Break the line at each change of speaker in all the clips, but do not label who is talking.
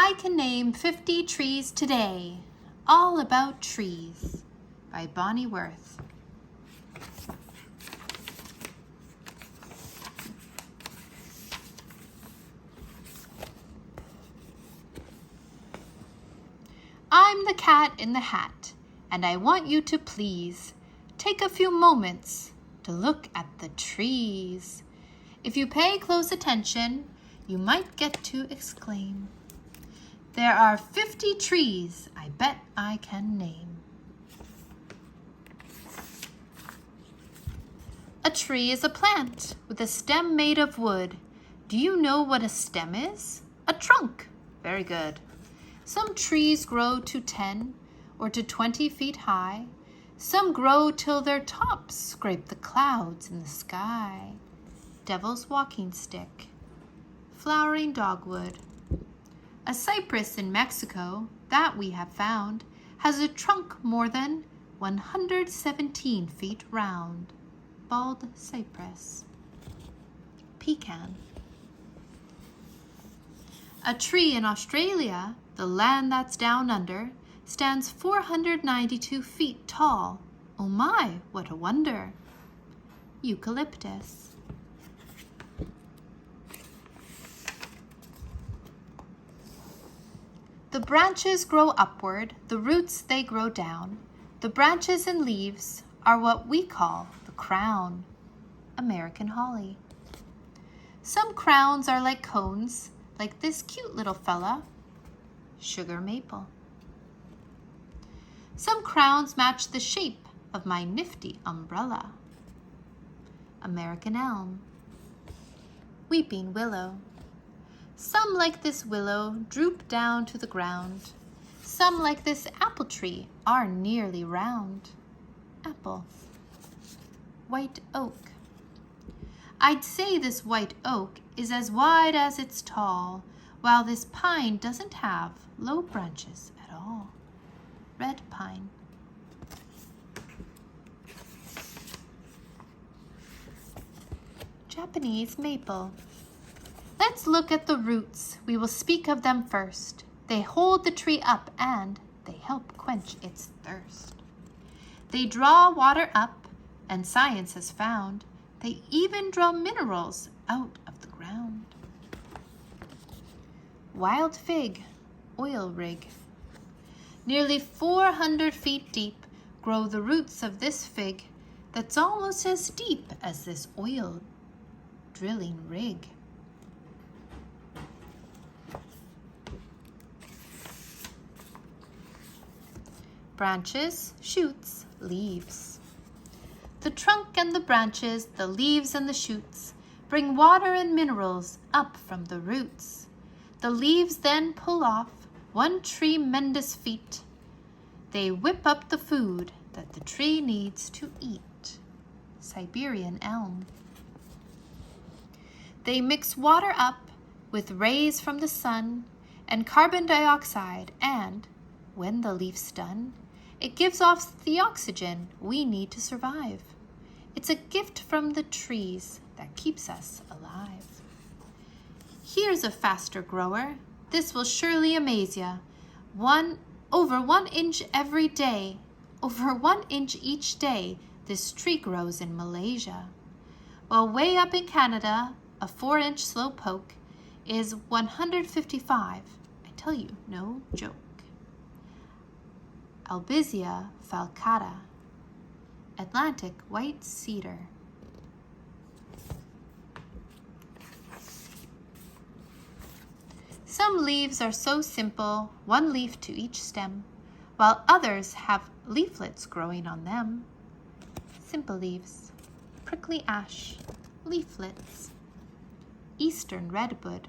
I can name 50 trees today. All about trees by Bonnie Worth. I'm the cat in the hat, and I want you to please take a few moments to look at the trees. If you pay close attention, you might get to exclaim, there are 50 trees I bet I can name. A tree is a plant with a stem made of wood. Do you know what a stem is? A trunk. Very good. Some trees grow to 10 or to 20 feet high. Some grow till their tops scrape the clouds in the sky. Devil's walking stick. Flowering dogwood. A cypress in Mexico, that we have found, has a trunk more than 117 feet round. Bald cypress. Pecan. A tree in Australia, the land that's down under, stands 492 feet tall. Oh my, what a wonder! Eucalyptus. The branches grow upward, the roots they grow down. The branches and leaves are what we call the crown. American holly. Some crowns are like cones, like this cute little fella, sugar maple. Some crowns match the shape of my nifty umbrella. American elm. Weeping willow. Some like this willow droop down to the ground. Some like this apple tree are nearly round. Apple. White oak. I'd say this white oak is as wide as it's tall, while this pine doesn't have low branches at all. Red pine. Japanese maple. Let's look at the roots. We will speak of them first. They hold the tree up and they help quench its thirst. They draw water up, and science has found they even draw minerals out of the ground. Wild fig, oil rig. Nearly 400 feet deep grow the roots of this fig that's almost as deep as this oil drilling rig. Branches, shoots, leaves. The trunk and the branches, the leaves and the shoots bring water and minerals up from the roots. The leaves then pull off one tremendous feat. They whip up the food that the tree needs to eat. Siberian elm. They mix water up with rays from the sun and carbon dioxide, and when the leaf's done, it gives off the oxygen we need to survive. It's a gift from the trees that keeps us alive. Here's a faster grower. This will surely amaze ya. Over 1 inch every day. Over 1 inch each day, this tree grows in Malaysia. While way up in Canada, a 4-inch slow poke is 155. I tell you, no joke. Albizia falcata, Atlantic white cedar. Some leaves are so simple, 1 leaf to each stem, while others have leaflets growing on them. Simple leaves, prickly ash, leaflets, eastern redwood.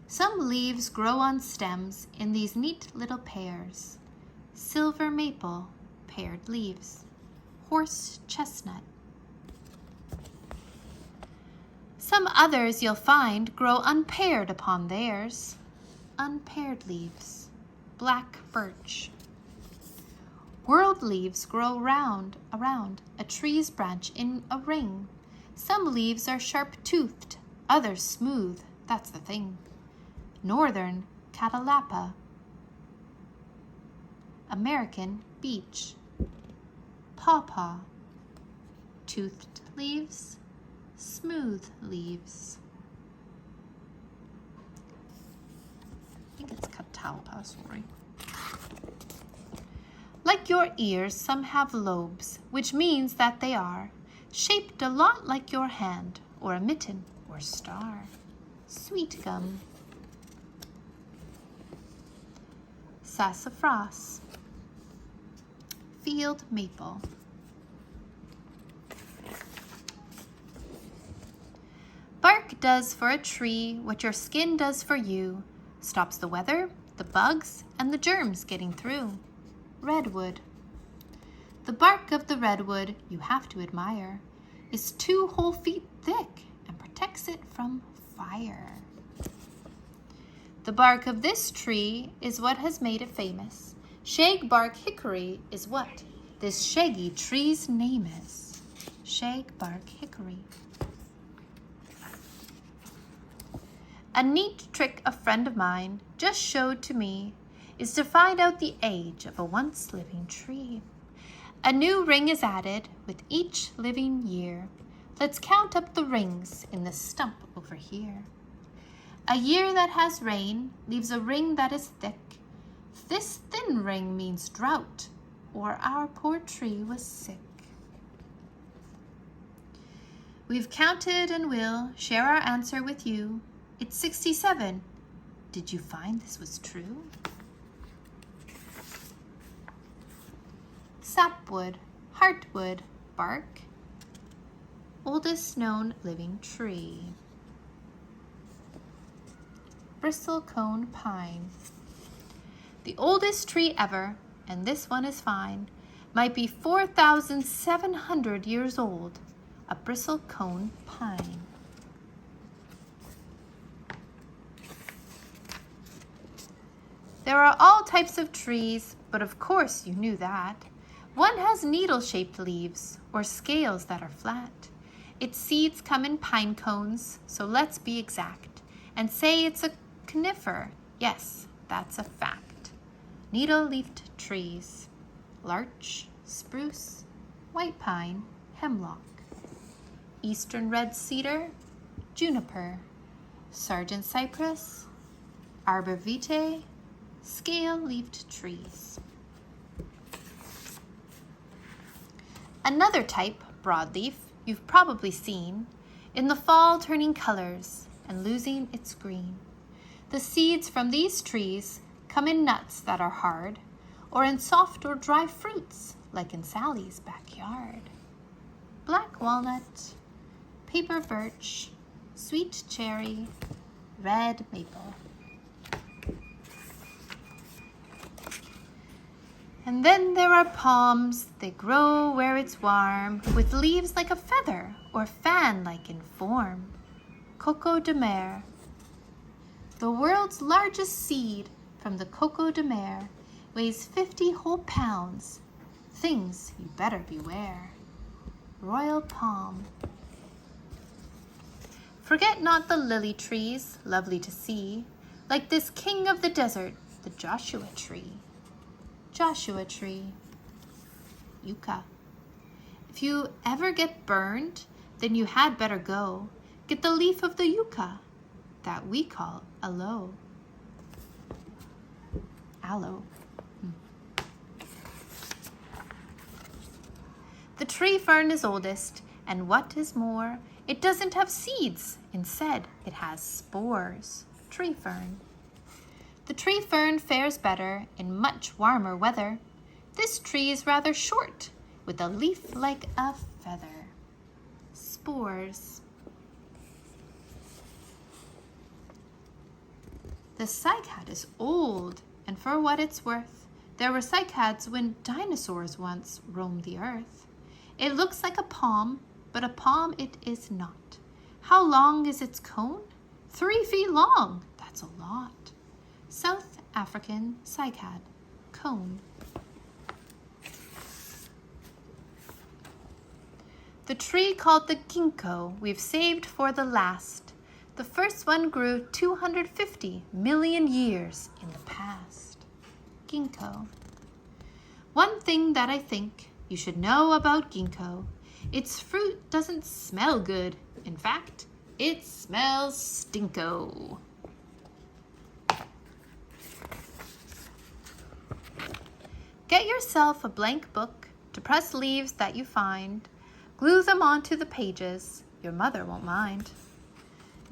Some leaves grow on stems in these neat little pairs. Silver maple, paired leaves. Horse chestnut. Some others you'll find grow unpaired upon theirs. Unpaired leaves. Black birch. Whorled leaves grow round around a tree's branch in a ring. Some leaves are sharp-toothed, others smooth, that's the thing. Northern catalapa. American beech. Pawpaw. Toothed leaves. Smooth leaves. I think it's catalpa, sorry. Like your ears, some have lobes, which means that they are shaped a lot like your hand, or a mitten, or star. Sweet gum. Sassafras. Field maple. Bark does for a tree what your skin does for you. Stops the weather, the bugs, and the germs getting through. Redwood. The bark of the redwood, you have to admire, is 2 whole feet thick and protects it from fire. The bark of this tree is what has made it famous. Shagbark hickory is what this shaggy tree's name is. Shagbark hickory. A neat trick a friend of mine just showed to me is to find out the age of a once living tree. A new ring is added with each living year. Let's count up the rings in the stump over here. A year that has rain leaves a ring that is thick. This thin ring means drought, or our poor tree was sick. We've counted and will share our answer with you. It's 67. Did you find this was true? Sapwood, heartwood, bark. Oldest known living tree. Bristlecone pine. The oldest tree ever, and this one is fine, might be 4,700 years old. A bristlecone pine. There are all types of trees, but of course you knew that. One has needle-shaped leaves or scales that are flat. Its seeds come in pine cones, so let's be exact and say it's a conifer. Yes, that's a fact. Needle-leafed trees: larch, spruce, white pine, hemlock. Eastern red cedar, juniper, Sargent cypress, arbor vitae, scale-leafed trees. Another type, broadleaf, you've probably seen, in the fall turning colors and losing its green. The seeds from these trees come in nuts that are hard, or in soft or dry fruits, like in Sally's backyard. Black walnut, paper birch, sweet cherry, red maple. And then there are palms. They grow where it's warm, with leaves like a feather or fan-like in form. Coco de mer. The world's largest seed from the Coco de mer weighs 50 whole pounds. Things you better beware. Royal palm. Forget not the lily trees, lovely to see, like this king of the desert, the Joshua tree. Joshua tree. Yucca. If you ever get burned, then you had better go get the leaf of the yucca that we call aloe. Aloe. The tree fern is oldest, and what is more, it doesn't have seeds. Instead, it has spores. Tree fern. The tree fern fares better in much warmer weather. This tree is rather short, with a leaf like a feather. Spores. The cycad is old, and for what it's worth, there were cycads when dinosaurs once roamed the earth. It looks like a palm, but a palm it is not. How long is its cone? 3 feet long. That's a lot. South African cycad, cone. The tree called the ginkgo we've saved for the last. The first one grew 250 million years in the past. Ginkgo. One thing that I think you should know about ginkgo, its fruit doesn't smell good. In fact, it smells stinko. Get yourself a blank book to press leaves that you find. Glue them onto the pages. Your mother won't mind.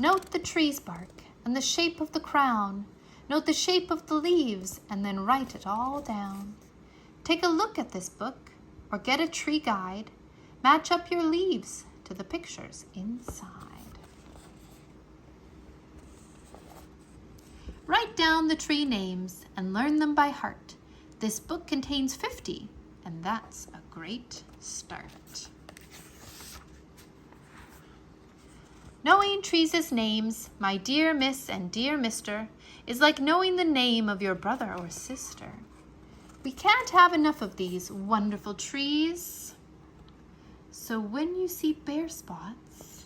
Note the tree's bark and the shape of the crown. Note the shape of the leaves and then write it all down. Take a look at this book or get a tree guide. Match up your leaves to the pictures inside. Write down the tree names and learn them by heart. This book contains 50, and that's a great start. Knowing trees' names, my dear Miss and dear Mister, is like knowing the name of your brother or sister. We can't have enough of these wonderful trees. So when you see bare spots,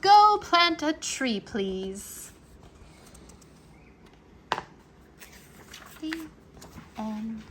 go plant a tree, please. The end.